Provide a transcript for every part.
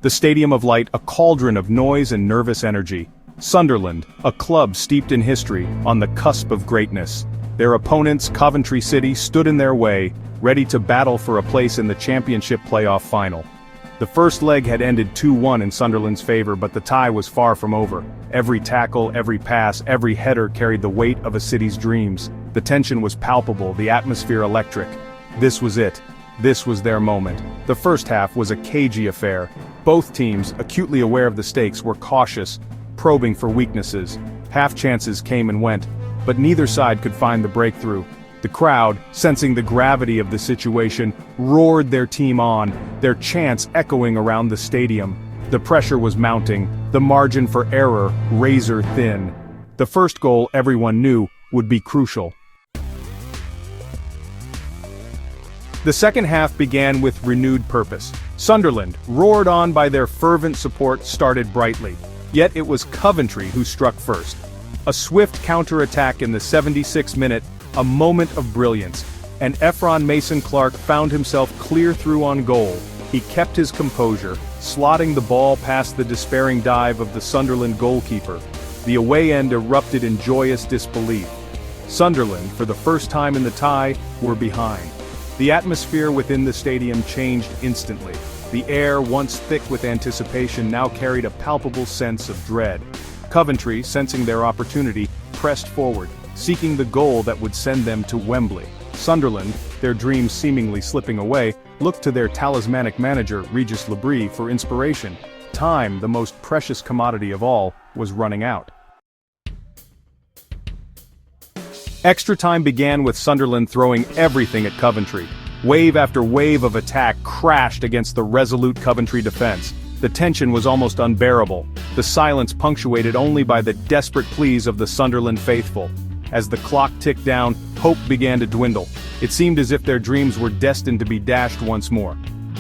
The Stadium of Light, a cauldron of noise and nervous energy. Sunderland, a club steeped in history, on the cusp of greatness. Their opponents, Coventry City, stood in their way, ready to battle for a place in the Championship playoff final. The first leg had ended 2-1 in Sunderland's favor, but the tie was far from over. Every tackle, every pass, every header carried the weight of a city's dreams. The tension was palpable, the atmosphere electric. This was it. This was their moment. The first half was a cagey affair. Both teams, acutely aware of the stakes, were cautious, probing for weaknesses. Half chances came and went, but neither side could find the breakthrough. The crowd, sensing the gravity of the situation, roared their team on, their chants echoing around the stadium. The pressure was mounting, the margin for error razor thin. The first goal, everyone knew, would be crucial. The second half began with renewed purpose. Sunderland, roared on by their fervent support, started brightly. Yet it was Coventry who struck first. A swift counter-attack in the 76th minute, a moment of brilliance, and Ephron Mason-Clark found himself clear through on goal. He kept his composure, slotting the ball past the despairing dive of the Sunderland goalkeeper. The away end erupted in joyous disbelief. Sunderland, for the first time in the tie, were behind. The atmosphere within the stadium changed instantly. The air, once thick with anticipation, now carried a palpable sense of dread. Coventry, sensing their opportunity, pressed forward, seeking the goal that would send them to Wembley. Sunderland, their dreams seemingly slipping away, looked to their talismanic manager, Regis Lebris, for inspiration. Time, the most precious commodity of all, was running out. Extra time began with Sunderland throwing everything at Coventry. Wave after wave of attack crashed against the resolute Coventry defense. The tension was almost unbearable, the silence punctuated only by the desperate pleas of the Sunderland faithful. As the clock ticked down, hope began to dwindle. It seemed as if their dreams were destined to be dashed once more.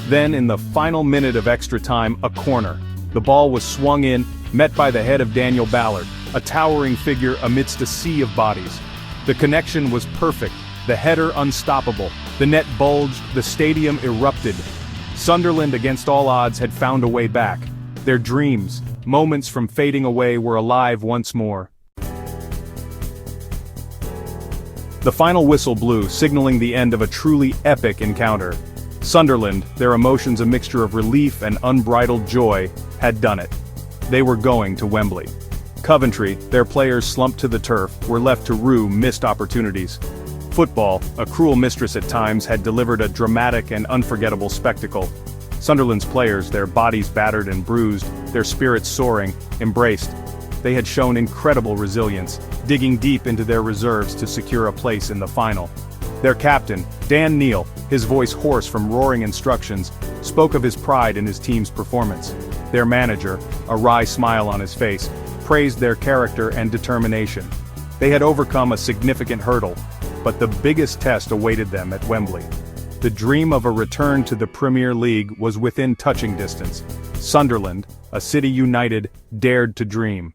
Then, in the final minute of extra time, a corner. The ball was swung in, met by the head of Daniel Ballard, a towering figure amidst a sea of bodies. The connection was perfect, the header unstoppable, the net bulged, the stadium erupted. Sunderland, against all odds, had found a way back. Their dreams, moments from fading away, were alive once more. The final whistle blew, signaling the end of a truly epic encounter. Sunderland, their emotions a mixture of relief and unbridled joy, had done it. They were going to Wembley. Coventry, their players slumped to the turf, were left to rue missed opportunities. Football, a cruel mistress at times, had delivered a dramatic and unforgettable spectacle. Sunderland's players, their bodies battered and bruised, their spirits soaring, embraced. They had shown incredible resilience, digging deep into their reserves to secure a place in the final. Their captain, Dan Neil, his voice hoarse from roaring instructions, spoke of his pride in his team's performance. Their manager, a wry smile on his face, praised their character and determination. They had overcome a significant hurdle, but the biggest test awaited them at Wembley. The dream of a return to the Premier League was within touching distance. Sunderland, a city united, dared to dream.